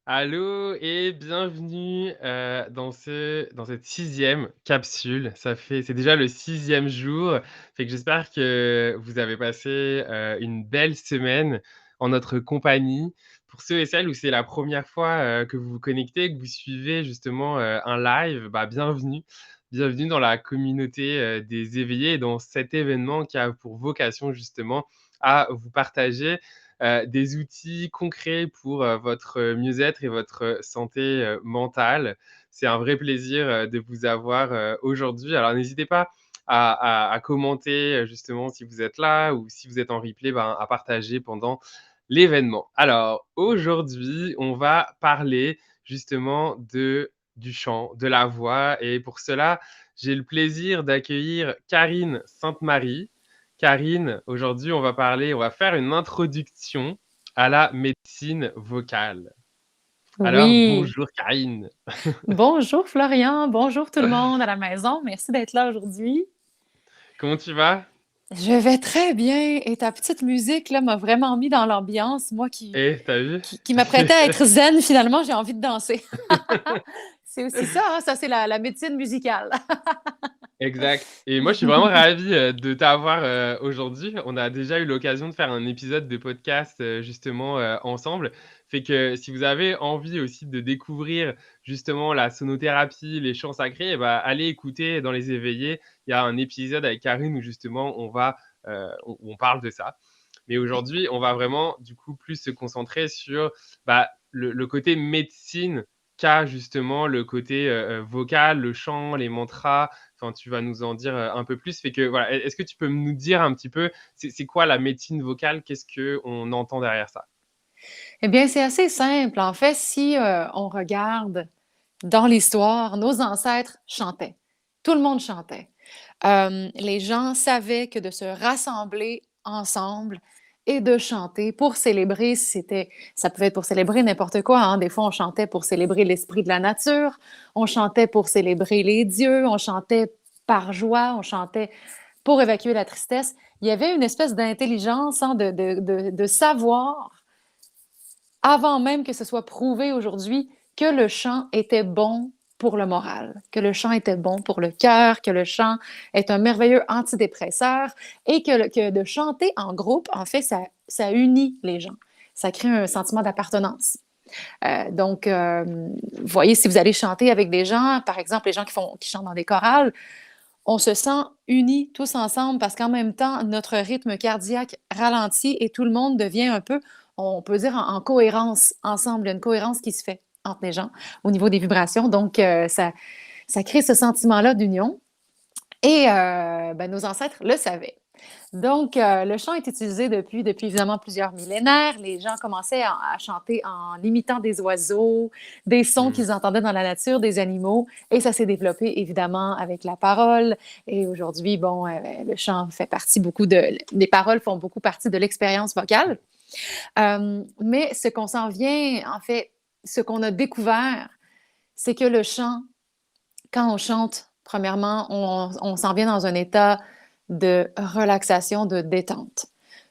Allô et bienvenue, dans cette sixième capsule. C'est déjà le sixième jour, fait que j'espère que vous avez passé, une belle semaine en notre compagnie. Pour ceux et celles où c'est la première fois, que vous vous connectez, que vous suivez justement, un live, bah, bienvenue. Bienvenue dans la communauté, des éveillés et dans cet événement qui a pour vocation justement à vous partager des outils concrets pour votre mieux-être et votre santé mentale. C'est un vrai plaisir de vous avoir aujourd'hui. Alors n'hésitez pas à commenter justement si vous êtes là ou si vous êtes en replay, ben, à partager pendant l'événement. Alors aujourd'hui, on va parler justement du chant, de la voix et pour cela, j'ai le plaisir d'accueillir Karine Sainte-Marie. Karine, aujourd'hui, on va faire une introduction à la médecine vocale. Alors, Oui. bonjour Karine. Bonjour Florian, bonjour tout le monde à la maison. Merci d'être là aujourd'hui. Comment tu vas? Je vais très bien et ta petite musique là m'a vraiment mis dans l'ambiance. Moi qui, Eh, tu vu? qui, qui m'apprêtais à être zen, finalement, j'ai envie de danser. C'est aussi ça, hein, ça c'est la médecine musicale. Exact et moi, je suis vraiment ravi, de t'avoir, aujourd'hui. On a déjà eu l'occasion de faire un épisode de podcast, justement, ensemble. Fait que si vous avez envie aussi de découvrir justement la sonothérapie, les chants sacrés et bah, allez écouter dans Les Éveillés. Il y a un épisode avec Karine où justement on parle de ça. Mais aujourd'hui, on va vraiment du coup plus se concentrer sur, bah, le côté médecine qu'a justement le côté, vocal, le chant, les mantras. Enfin, tu vas nous en dire, un peu plus. Fait que voilà, est-ce que tu peux nous dire un petit peu, c'est quoi la médecine vocale? Qu'est-ce qu'on entend derrière ça? Eh bien, c'est assez simple. En fait, si on regarde dans l'histoire, nos ancêtres chantaient. Tout le monde chantait. Les gens savaient que de se rassembler ensemble et de chanter pour célébrer, ça pouvait être pour célébrer n'importe quoi, hein. Des fois, on chantait pour célébrer l'esprit de la nature, on chantait pour célébrer les dieux, on chantait par joie, on chantait pour évacuer la tristesse. Il y avait une espèce d'intelligence, hein, de savoir, avant même que ce soit prouvé aujourd'hui, que le chant était bon pour le moral, que le chant était bon pour le cœur, que le chant est un merveilleux antidépresseur et que de chanter en groupe, en fait, ça unit les gens. Ça crée un sentiment d'appartenance. Vous voyez, si vous allez chanter avec des gens, par exemple, les gens qui chantent dans des chorales, on se sent unis tous ensemble parce qu'en même temps, notre rythme cardiaque ralentit et tout le monde devient un peu, on peut dire, en cohérence ensemble. Il y a une cohérence qui se fait entre les gens au niveau des vibrations. Ça crée ce sentiment-là d'union. Et nos ancêtres le savaient. Le chant est utilisé depuis évidemment plusieurs millénaires. Les gens commençaient à chanter en imitant des oiseaux, des sons Mmh. qu'ils entendaient dans la nature, des animaux, et ça s'est développé évidemment avec la parole. Et aujourd'hui, bon, le chant fait partie les paroles font beaucoup partie de l'expérience vocale. Mais ce qu'on s'en vient, en fait, ce qu'on a découvert, c'est que le chant, quand on chante, premièrement, on s'en vient dans un état de relaxation, de détente.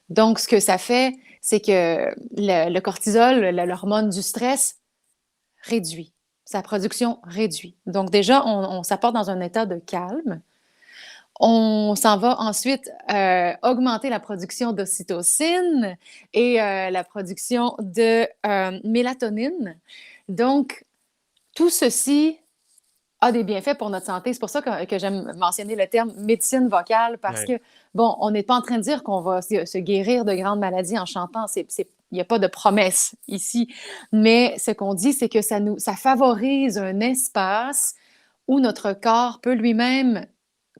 Donc, ce que ça fait, c'est que le cortisol, l'hormone du stress, réduit. Sa production réduit. Donc, déjà, on s'apporte dans un état de calme. On s'en va ensuite augmenter la production d'ocytocine et la production de mélatonine. Donc, tout ceci a des bienfaits pour notre santé. C'est pour ça que j'aime mentionner le terme médecine vocale parce Ouais. que, bon, on n'est pas en train de dire qu'on va se guérir de grandes maladies en chantant. Il n'y a pas de promesse ici. Mais ce qu'on dit, c'est que ça favorise un espace où notre corps peut lui-même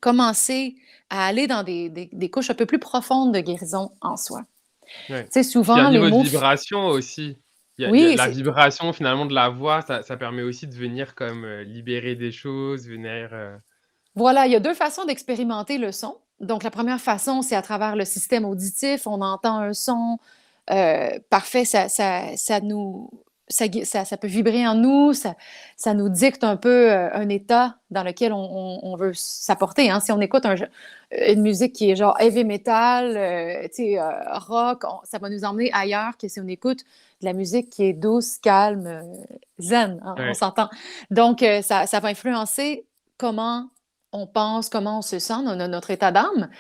commencer à aller dans des couches un peu plus profondes de guérison en soi. Ouais. Tu sais, Puis un souvent, les niveau de mots... vibration aussi. Il y a Oui, la vibration finalement de la voix, ça permet aussi de venir comme, libérer des choses, venir, voilà, il y a deux façons d'expérimenter le son. Donc, la première façon, c'est à travers le système auditif. On entend un son parfait, ça peut vibrer en nous, ça nous dicte un peu un état dans lequel on veut s'apporter, hein. Si on écoute une musique qui est genre heavy metal, rock, ça va nous emmener ailleurs que si on écoute de la musique qui est douce, calme, zen, hein, on Ouais. s'entend. Donc, ça va influencer comment on pense, comment on se sent, notre état d'âme.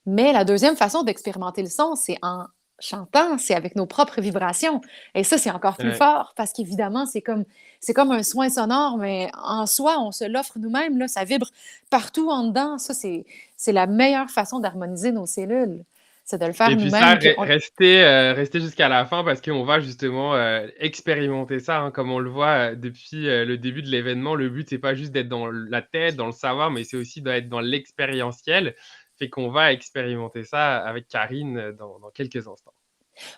Mais la deuxième façon d'expérimenter le son, c'est en chantant, c'est avec nos propres vibrations. Et ça, c'est encore plus Ouais. fort parce qu'évidemment, c'est comme un soin sonore, mais en soi, on se l'offre nous-mêmes, là, ça vibre partout en dedans. Ça, c'est la meilleure façon d'harmoniser nos cellules. C'est de le faire Et puis ça, nous-mêmes. Puis rester jusqu'à la fin parce qu'on va justement, expérimenter ça, hein, comme on le voit, depuis, le début de l'événement. Le but, c'est pas juste d'être dans la tête, dans le savoir, mais c'est aussi d'être dans l'expérientiel. Fait qu'on va expérimenter ça avec Karine, dans quelques instants.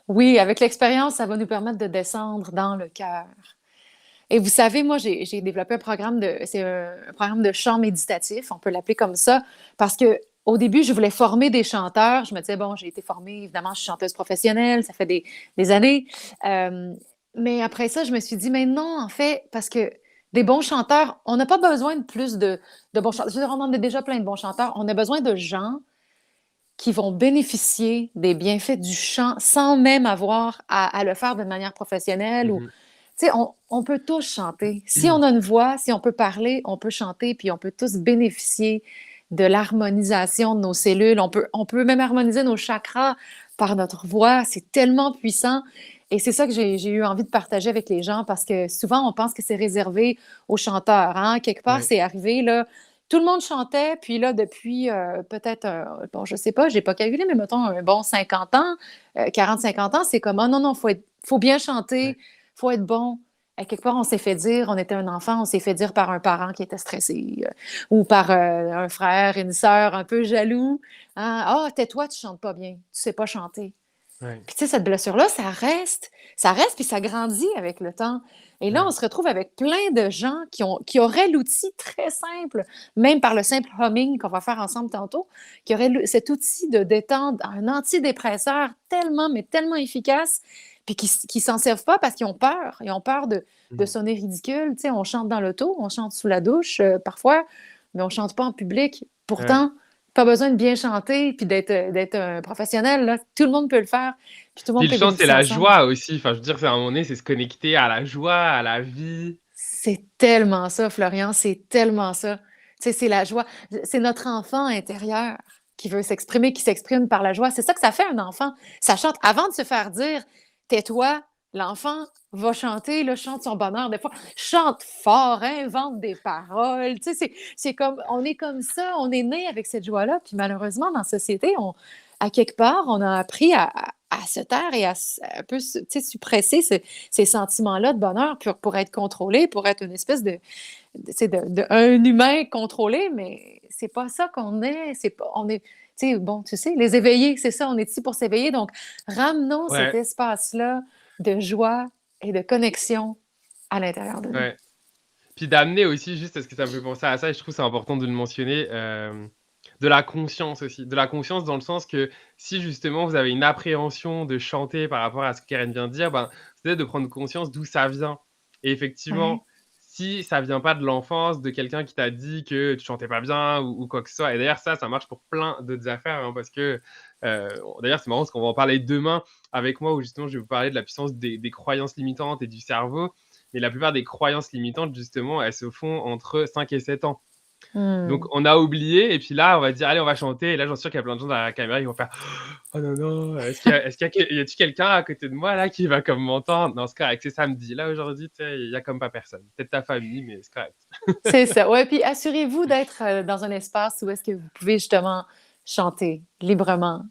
oui, avec l'expérience, ça va nous permettre de descendre dans le cœur. Et vous savez, moi, j'ai développé c'est un programme de chant méditatif, on peut l'appeler comme ça, parce que au début, je voulais former des chanteurs. Je me disais, bon, j'ai été formée, évidemment, je suis chanteuse professionnelle, ça fait des années. Euh, mais après ça, je me suis dit, mais non, en fait, parce que des bons chanteurs, on n'a pas besoin de plus de bons chanteurs. Je veux dire, on en a déjà plein de bons chanteurs. On a besoin de gens qui vont bénéficier des bienfaits du chant sans même avoir à le faire de manière professionnelle ou Mmh. tu sais, on peut tous chanter. Si on a une voix, si on peut parler, on peut chanter, puis on peut tous bénéficier de l'harmonisation de nos cellules. On peut même harmoniser nos chakras par notre voix. C'est tellement puissant. Et c'est ça que j'ai eu envie de partager avec les gens parce que souvent, on pense que c'est réservé aux chanteurs. Hein? Quelque part, Ouais. c'est arrivé, là. Tout le monde chantait, puis là, depuis peut-être, bon, je sais pas, j'ai pas calculé, mais mettons un bon 50 ans, 40-50 ans, c'est comme, oh non, non, faut bien Ouais. chanter, faut être bon. À quelque part, on s'est fait dire, on était un enfant, on s'est fait dire par un parent qui était stressé ou par un frère, une sœur un peu jaloux. Hein. Ah, tais-toi, tu chantes pas bien, tu sais pas chanter. Ouais. Puis tu sais, cette blessure-là, ça reste, puis ça grandit avec le temps. Et là, on Ouais. se retrouve avec plein de gens qui auraient l'outil très simple, même par le simple humming qu'on va faire ensemble tantôt, qui auraient cet outil de détente, un antidépresseur tellement, mais tellement efficace, puis qui s'en servent pas parce qu'ils ont peur. Ils ont peur de Mmh. sonner ridicule. Tu sais, on chante dans l'auto, on chante sous la douche parfois, mais on chante pas en public. Ouais. Pourtant, pas besoin de bien chanter puis d'être un professionnel. Là. Tout le monde peut le faire, puis tout le Puis monde le peut chant, c'est bénéficier la ensemble. joie aussi. Enfin, je veux dire, c'est à un moment donné, c'est se connecter à la joie, à la vie. C'est tellement ça, Florian, c'est tellement ça. Tu sais, c'est la joie. C'est notre enfant intérieur qui veut s'exprimer, qui s'exprime par la joie. C'est ça que ça fait un enfant. Ça chante avant de se faire dire tais-toi, l'enfant va chanter, là, chante son bonheur. Des fois, chante fort, invente des paroles. Tu sais, c'est comme, on est comme ça, on est né avec cette joie-là. Puis malheureusement, dans la société, à quelque part, on a appris à se taire et un peu tu sais, suppresser ces sentiments-là de bonheur pour être contrôlé, pour être une espèce tu sais, un humain contrôlé, mais c'est pas ça qu'on est. C'est pas, on est, tu sais, bon, tu sais, les éveillés, c'est ça, on est ici pour s'éveiller. Donc, ramenons cet Ouais. espace-là de joie et de connexion à l'intérieur de nous. Ouais. Puis d'amener aussi, juste parce que ça me fait penser à ça et je trouve que c'est important de le mentionner, de la conscience aussi. De la conscience dans le sens que si justement vous avez une appréhension de chanter par rapport à ce que Karen vient de dire, ben, c'est de prendre conscience d'où ça vient. Et Ouais. effectivement, si ça vient pas de l'enfance, de quelqu'un qui t'a dit que tu chantais pas bien ou quoi que ce soit, et d'ailleurs ça marche pour plein d'autres affaires, hein, parce que d'ailleurs c'est marrant parce qu'on va en parler demain avec moi où justement je vais vous parler de la puissance des croyances limitantes et du cerveau. Mais la plupart des croyances limitantes, justement, elles se font entre 5 et 7 ans. Donc, Hmm. on a oublié, et puis là, on va dire, allez, on va chanter. Et là, j'en suis sûr qu'il y a plein de gens derrière la caméra qui vont faire, oh non, non, y a-tu quelqu'un à côté de moi là qui va comme m'entendre? Non, c'est correct, c'est samedi. Là, aujourd'hui, tu sais, il y a comme pas personne. Peut-être ta famille, mais c'est correct. C'est ça. Ouais, puis assurez-vous d'être dans un espace où est-ce que vous pouvez justement chanter librement.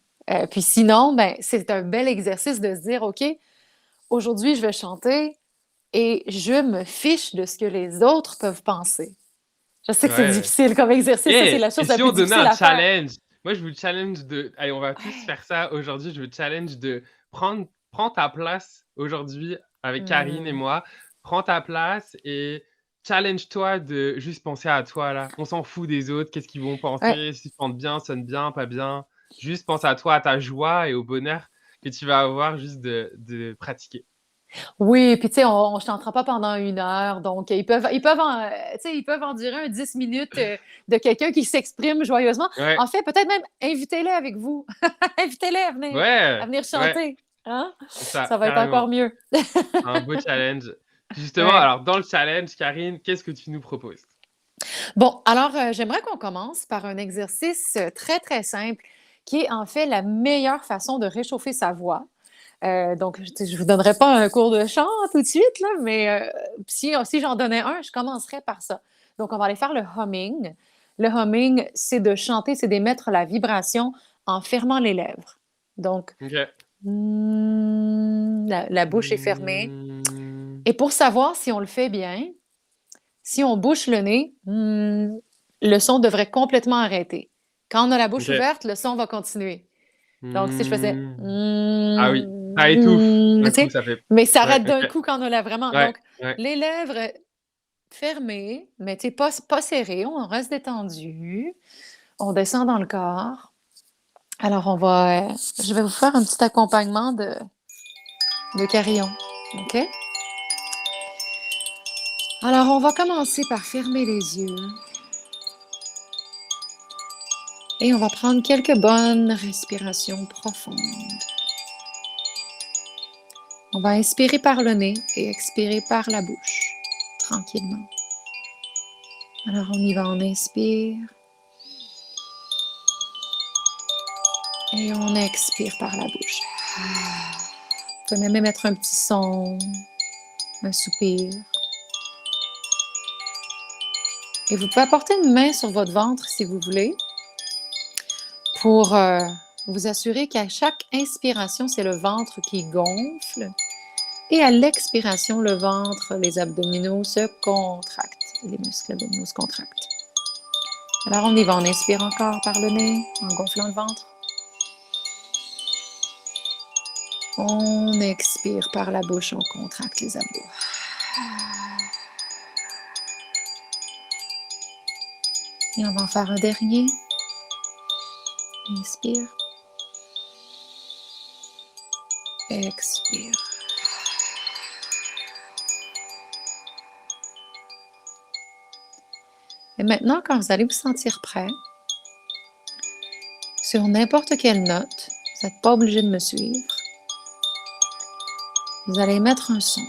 Puis sinon, ben, c'est un bel exercice de se dire, OK, aujourd'hui, je vais chanter et je me fiche de ce que les autres peuvent penser. Je sais que c'est Ouais. difficile comme exercice, ça, c'est la Et chose la si plus on donnait difficile un à faire. challenge? Moi, je vous challenge de. Allez, on va tous Ouais. faire ça aujourd'hui. Je veux challenge de prends ta place aujourd'hui avec Karine et Hmm. moi. Prends ta place et challenge-toi de juste penser à toi là. On s'en fout des autres. Qu'est-ce qu'ils vont Ouais. penser? Si tu chantes bien, sonne bien, pas bien. Juste pense à toi, à ta joie et au bonheur que tu vas avoir juste de pratiquer. Oui, puis tu sais, on ne chantera pas pendant 1 heure, donc tu sais, ils peuvent endurer un 10 minutes de quelqu'un qui s'exprime joyeusement. Ouais, En fait, peut-être même invitez-les avec vous. Invitez-les à ouais, venir ouais. chanter. Hein? C'est ça, Ça va être encore carrément. mieux. Un beau challenge. Justement, Ouais. alors dans le challenge, Karine, qu'est-ce que tu nous proposes? Bon, alors, j'aimerais qu'on commence par un exercice, très, très simple qui est en fait la meilleure façon de réchauffer sa voix. Donc, je vous donnerai pas un cours de chant tout de suite, là, mais si j'en donnais un, je commencerais par ça. Donc, on va aller faire le humming. Le humming, c'est de chanter, c'est d'émettre la vibration en fermant les lèvres. Donc, OK. la bouche est fermée. Mmh. Et pour savoir si on le fait bien, si on bouche le nez, le son devrait complètement arrêter. Quand on a la bouche OK. ouverte, le son va continuer. Donc, si je faisais Mmh. Ah oui, ça étouffe tu d'un coup, sais, ça fait mais ça ouais, arrête d'un OK. coup quand on a vraiment. Ouais, Donc, ouais. les lèvres fermées, mais tu sais, pas serrées, on reste détendu. On descend dans le corps. Alors, je vais vous faire un petit accompagnement de carillon. OK? Alors, on va commencer par fermer les yeux et on va prendre quelques bonnes respirations profondes. On va inspirer par le nez et expirer par la bouche, tranquillement. Alors, on y va, on inspire et on expire par la bouche. Vous pouvez même émettre un petit son, un soupir. Et vous pouvez apporter une main sur votre ventre si vous voulez pour vous assurer qu'à chaque inspiration, c'est le ventre qui gonfle. Et à l'expiration, le ventre, les abdominaux se contractent. Les muscles abdominaux se contractent. Alors, on y va. On inspire encore par le nez en gonflant le ventre. On expire par la bouche, on contracte les abdos. Et on va en faire un dernier. Inspire. Expire. Et maintenant, quand vous allez vous sentir prêt, sur n'importe quelle note, vous n'êtes pas obligé de me suivre, vous allez émettre un son.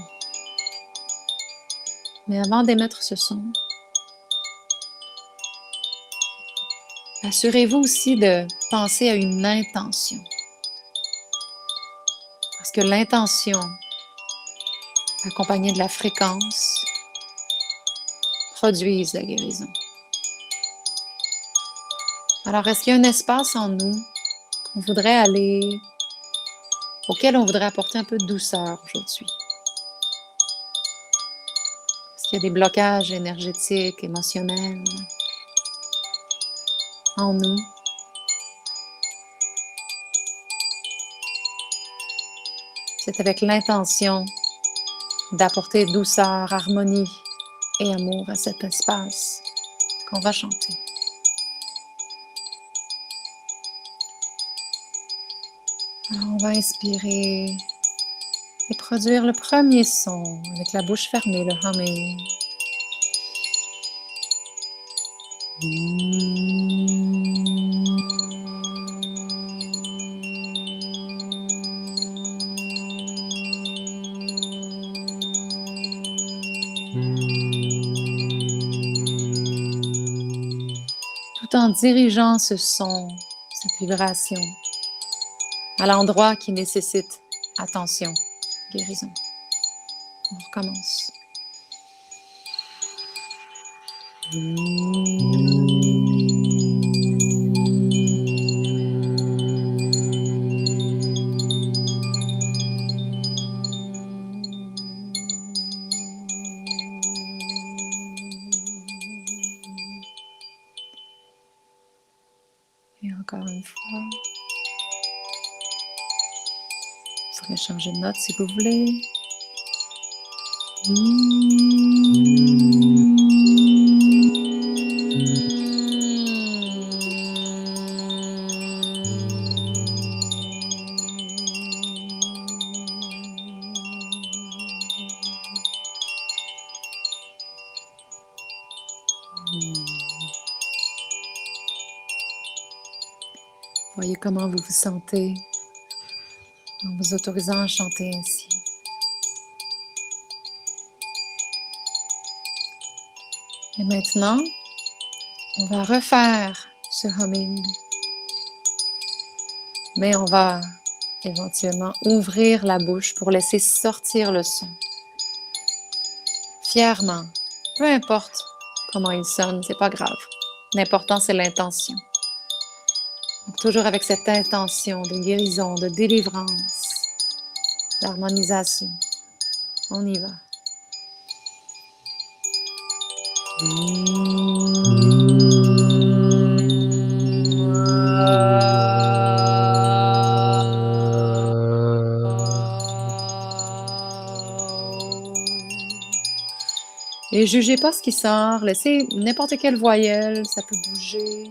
Mais avant d'émettre ce son, assurez-vous aussi de penser à une intention. Parce que l'intention, accompagnée de la fréquence, produisent la guérison. Alors, est-ce qu'il y a un espace en nous qu'on voudrait aller, auquel on voudrait apporter un peu de douceur aujourd'hui? Est-ce qu'il y a des blocages énergétiques, émotionnels en nous? C'est avec l'intention d'apporter douceur, harmonie et amour à cet espace qu'on va chanter. Alors, on va inspirer et produire le premier son avec la bouche fermée, le humming. Tout en dirigeant ce son, cette vibration, à l'endroit qui nécessite attention, guérison. On recommence. Et encore une fois. Vous pourrez changer de note si vous voulez. Voyez comment vous vous sentez en vous autorisant à chanter ainsi. Et maintenant, on va refaire ce humming, mais on va éventuellement ouvrir la bouche pour laisser sortir le son. Fièrement, peu importe comment il sonne, c'est pas grave. L'important, c'est l'intention. Donc, toujours avec cette intention de guérison, de délivrance, d'harmonisation. On y va. Et jugez pas ce qui sort, laissez n'importe quelle voyelle, ça peut bouger.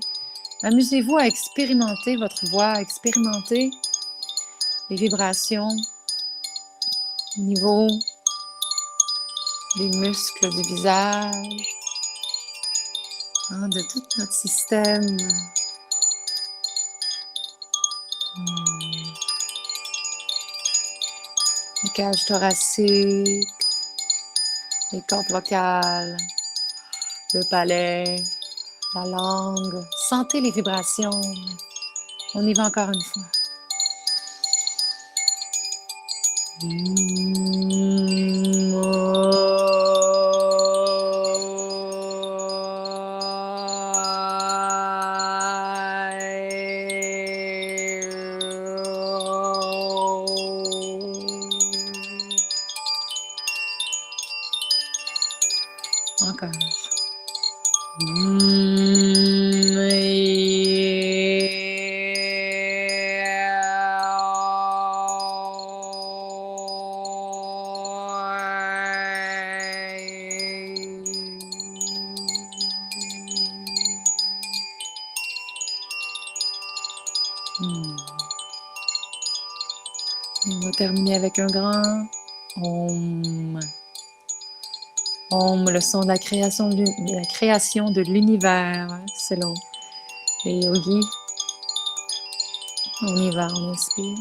Amusez-vous à expérimenter votre voix, à expérimenter les vibrations au niveau des muscles du visage, de tout notre système. Les cages thoraciques, les cordes vocales, le palais, la langue. Sentez les vibrations. On y va encore une fois. Encore. On va terminer avec un grand Om. Om, le son de la création de l'univers, selon les yogis. On y va, on inspire.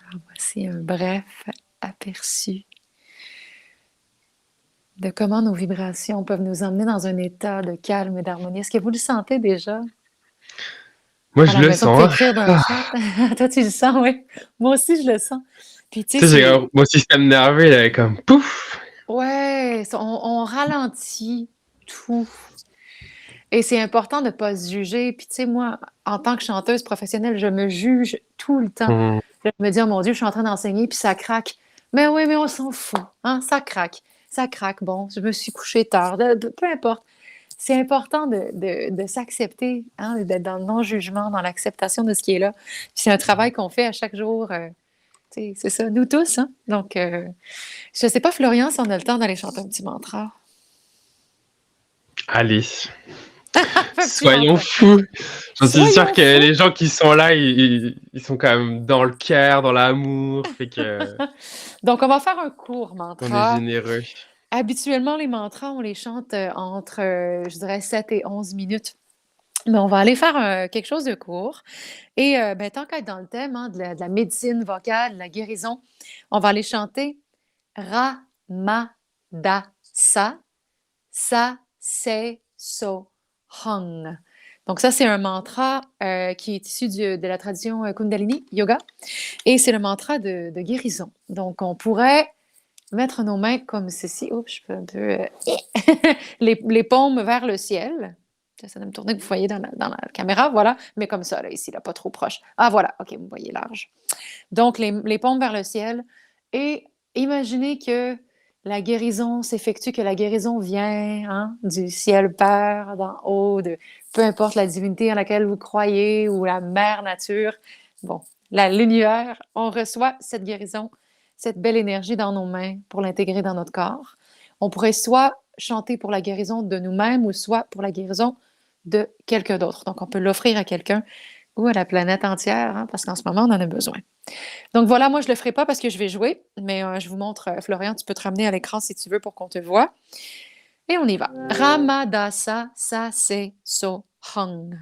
Alors, voici un bref aperçu de comment nos vibrations peuvent nous emmener dans un état de calme et d'harmonie. Est-ce que vous le sentez déjà? Moi, À je la le maison, sens. t'écrire dans le chat. Toi, tu le sens, oui. Moi aussi, je le sens. Puis, tu Tu sais, sais, mon système nerveux, il est comme pouf. ouais, on ralentit tout. Et c'est important de ne pas se juger. Puis, tu sais, moi, en tant que chanteuse professionnelle, je me juge tout le temps. Je me dis, oh mon Dieu, je suis en train d'enseigner, puis ça craque. Mais oui, mais on s'en fout. Hein? Ça craque. Ça craque. Bon, je me suis couchée tard. Peu importe. C'est important de s'accepter, hein, d'être dans le non-jugement, dans l'acceptation de ce qui est là. Puis c'est un travail qu'on fait à chaque jour. Tu sais, c'est ça, nous tous. Hein? Donc, je ne sais pas, Florian, si on a le temps d'aller chanter un petit mantra. Allez, Un petit soyons mantra. fous. J'en suis sûr Soyons que fous. les gens qui sont là, ils sont quand même dans le cœur, dans l'amour, fait que Donc, on va faire un court on est mantra. généreux. Habituellement, les mantras, on les chante entre, je dirais, 7 et 11 minutes. Mais on va aller faire quelque chose de court. Et tant qu'à être dans le thème hein, de la médecine vocale, de la guérison, on va aller chanter Ramadasa Sa Se So Hung. Donc ça, c'est un mantra qui est issu de la tradition Kundalini Yoga. Et c'est le mantra de guérison. Donc on pourrait mettre nos mains comme ceci. Oups, je peux un peu... les paumes vers le ciel. J'essaie de me tourner que vous voyez dans la caméra, voilà. Mais comme ça, là, ici, là, pas trop proche. Ah, voilà, OK, vous voyez large. Donc, les paumes vers le ciel. Et imaginez que la guérison s'effectue, que la guérison vient hein, du ciel Père, d'en haut, de peu importe la divinité en laquelle vous croyez ou la mère nature. Bon, l'univers, on reçoit cette guérison, cette belle énergie dans nos mains pour l'intégrer dans notre corps. On pourrait soit chanter pour la guérison de nous-mêmes ou soit pour la guérison de quelqu'un d'autre. Donc, on peut l'offrir à quelqu'un ou à la planète entière, hein, parce qu'en ce moment, on en a besoin. Donc voilà, moi, je ne le ferai pas parce que je vais jouer, mais je vous montre, Florian, tu peux te ramener à l'écran si tu veux pour qu'on te voit. Et on y va. Ramadasa sa se so hung.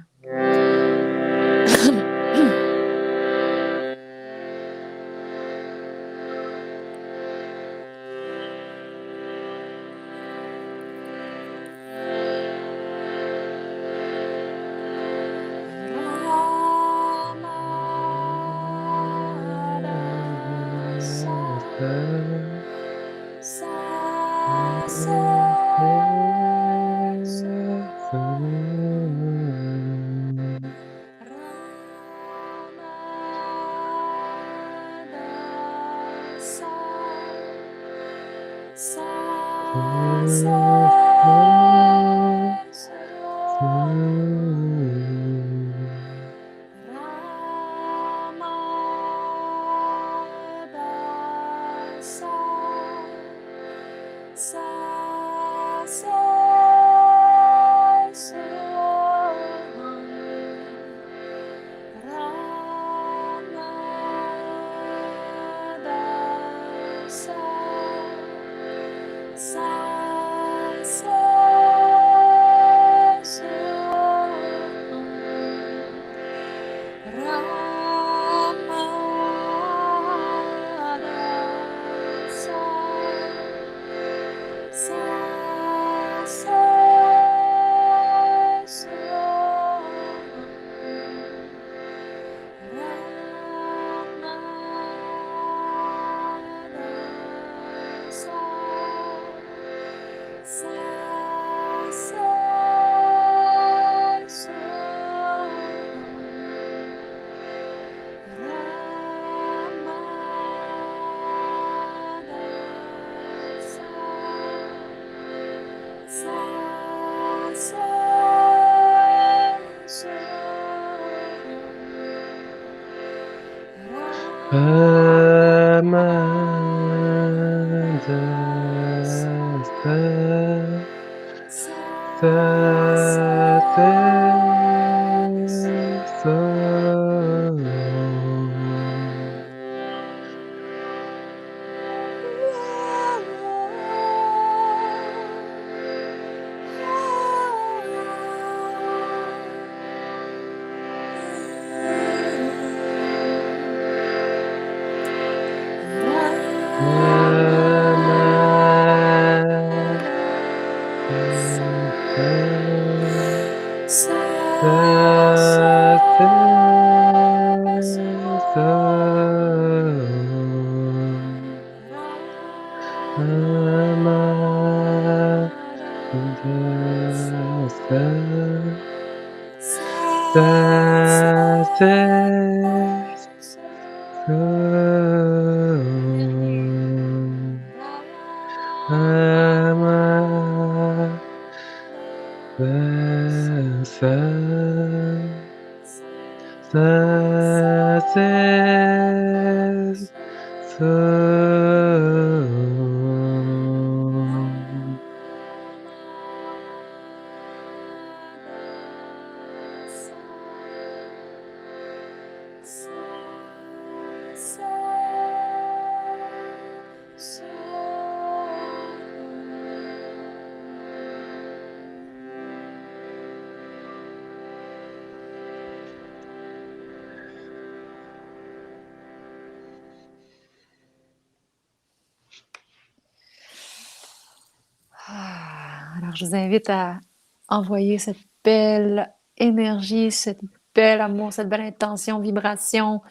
Alors, je vous invite à envoyer cette belle énergie, cette belle amour, cette belle intention, vibration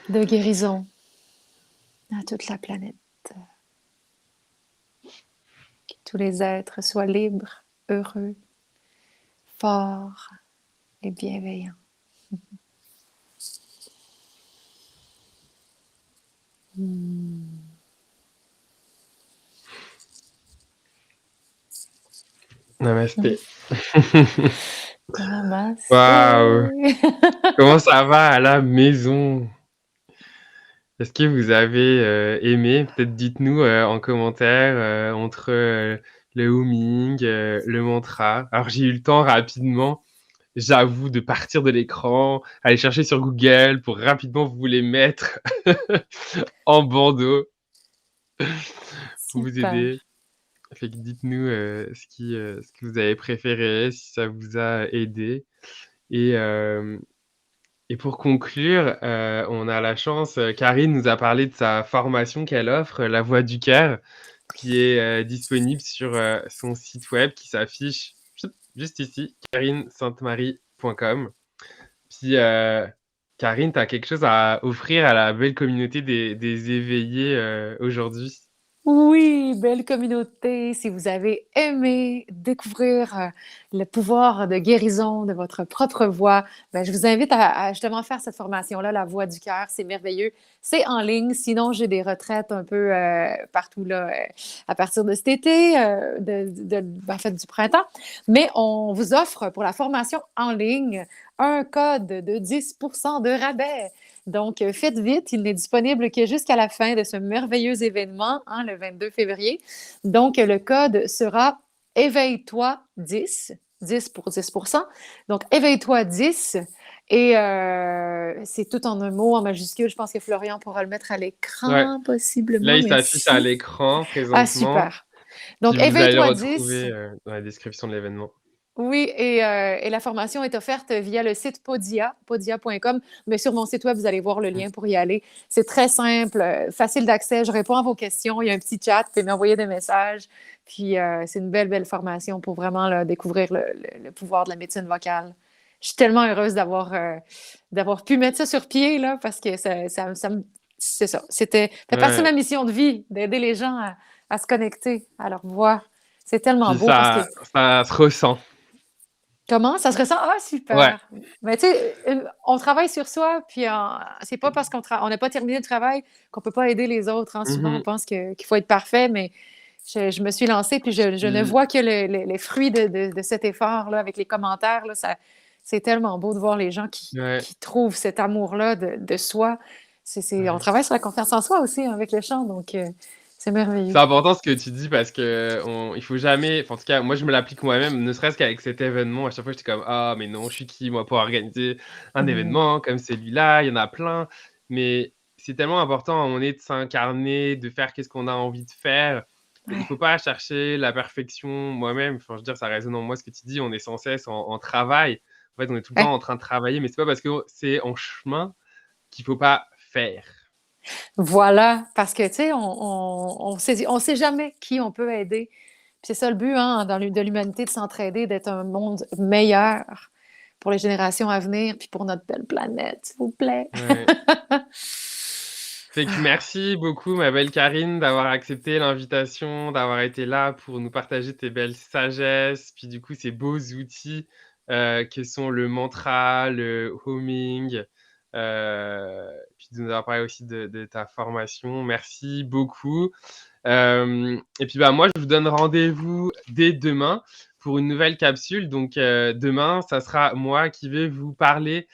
de guérison à toute la planète. Que tous les êtres soient libres, heureux, forts et bienveillants. Namasté. Waouh! Namasté. Comment ça va à la maison? Est-ce que vous avez, aimé? Peut-être dites-nous, en commentaire, entre, le humming, le mantra. Alors j'ai eu le temps rapidement, j'avoue, de partir de l'écran, aller chercher sur Google pour rapidement vous les mettre en bandeau pour vous Super. aider. Fait que dites-nous, ce que vous avez préféré, si ça vous a aidé et hem et pour conclure, on a la chance, Karine nous a parlé de sa formation qu'elle offre, La Voix du Cœur, qui est, disponible sur, son site web qui s'affiche juste ici, karinesaintemarie.com. Puis, Karine, tu as quelque chose à offrir à la belle communauté des éveillés, aujourd'hui? Oui, belle communauté. Si vous avez aimé découvrir le pouvoir de guérison de votre propre voix, ben, je vous invite à justement faire cette formation-là, la voix du cœur. C'est merveilleux. C'est en ligne. Sinon, j'ai des retraites un peu partout là, à partir de cet été, en fait, du printemps. Mais on vous offre pour la formation en ligne un code de 10% de rabais. Donc, faites vite, il n'est disponible que jusqu'à la fin de ce merveilleux événement, hein, le 22 février. Donc, le code sera Éveille-toi 10, 10 pour 10%. Donc, Éveille-toi 10. Et c'est tout en un mot, en majuscule. Je pense que Florian pourra le mettre à Ouais, l'écran, là, possiblement. il s'affiche à Merci. l'écran Ah, présentement, super. puis Donc, vous allez le Éveille-toi 10. retrouver, dans la description de l'événement. Oui, et la formation est offerte via le site Podia, podia.com, mais sur mon site web, vous allez voir le Mmh. lien pour y aller. C'est très simple, facile d'accès. Je réponds à vos questions. Il y a un petit chat, vous pouvez m'envoyer des messages. Puis c'est une belle, belle formation pour vraiment là, découvrir le pouvoir de la médecine vocale. Je suis tellement heureuse d'avoir pu mettre ça sur pied là, parce que c'est ça. Fait partie de ma Ouais, mission de vie, d'aider les gens à se connecter à leur voix. C'est tellement puis beau parce que ça se ressent. comment? Ça se ressent? Ah, Ouais. super! Mais tu sais, on travaille sur soi, puis c'est pas parce on n'a pas terminé le travail qu'on peut pas aider les autres, hein. Mmh Souvent, on mh. pense qu'il faut être parfait, mais je me suis lancée, puis je ne Puis vois que les fruits de cet effort-là, avec les commentaires, là, c'est tellement beau de voir les gens ouais, qui trouvent cet amour-là de soi. On ouais. travaille sur la confiance en soi aussi, hein, avec le chant, donc c'est C'est merveilleux. important ce que tu dis parce qu'on il faut jamais enfin, en tout cas, moi, je me l'applique moi-même, ne serait-ce qu'avec cet événement, à chaque fois, j'étais comme: «Ah mais non, je suis qui moi pour organiser un Mhm. événement comme celui-là?» Il y en a plein, mais c'est tellement important à un moment donné de s'incarner, de faire qu'est-ce qu'on a envie de faire. Il faut Ouais, pas chercher la perfection moi-même, enfin, je veux dire, ça résonne en moi ce que tu dis, on est sans cesse en travail. En fait, on est tout le temps ouais. en train de travailler, mais c'est pas parce que c'est en chemin qu'il faut pas faire. Voilà, parce que, tu sais, on sait jamais qui on peut aider. Puis c'est ça le but, hein, de l'humanité, de s'entraider, d'être un monde meilleur pour les générations à venir, puis pour notre belle planète, s'il vous plaît. Ouais. Fait que merci beaucoup, ma belle Karine, d'avoir accepté l'invitation, d'avoir été là pour nous partager tes belles sagesses, puis du coup, ces beaux outils, que sont le mantra, le humming, puis de nous avoir parlé aussi de ta formation. Merci beaucoup. Et puis, bah, moi, je vous donne rendez-vous dès demain pour une nouvelle capsule. Donc, demain, ça sera moi qui vais vous parler,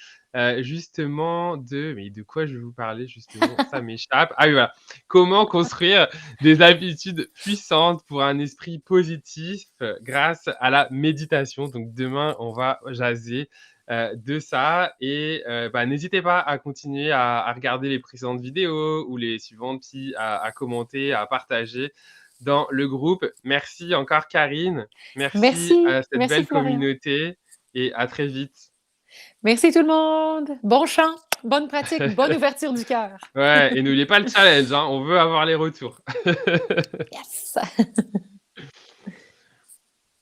justement mais de quoi je vais vous parler justement? Ça m'échappe. Ah oui, voilà. Comment construire des habitudes puissantes pour un esprit positif, grâce à la méditation. Donc demain, on va jaser, de ça et bah, n'hésitez pas à continuer à regarder les précédentes vidéos ou les suivantes, puis à commenter, à partager dans le groupe. Merci encore Karine, merci Merci, à cette merci belle Florian. communauté et à très vite. Merci tout le monde. Bon chant, bonne pratique, bonne ouverture du cœur. Ouais et n'oubliez pas le challenge, hein, on veut avoir les retours. Yes!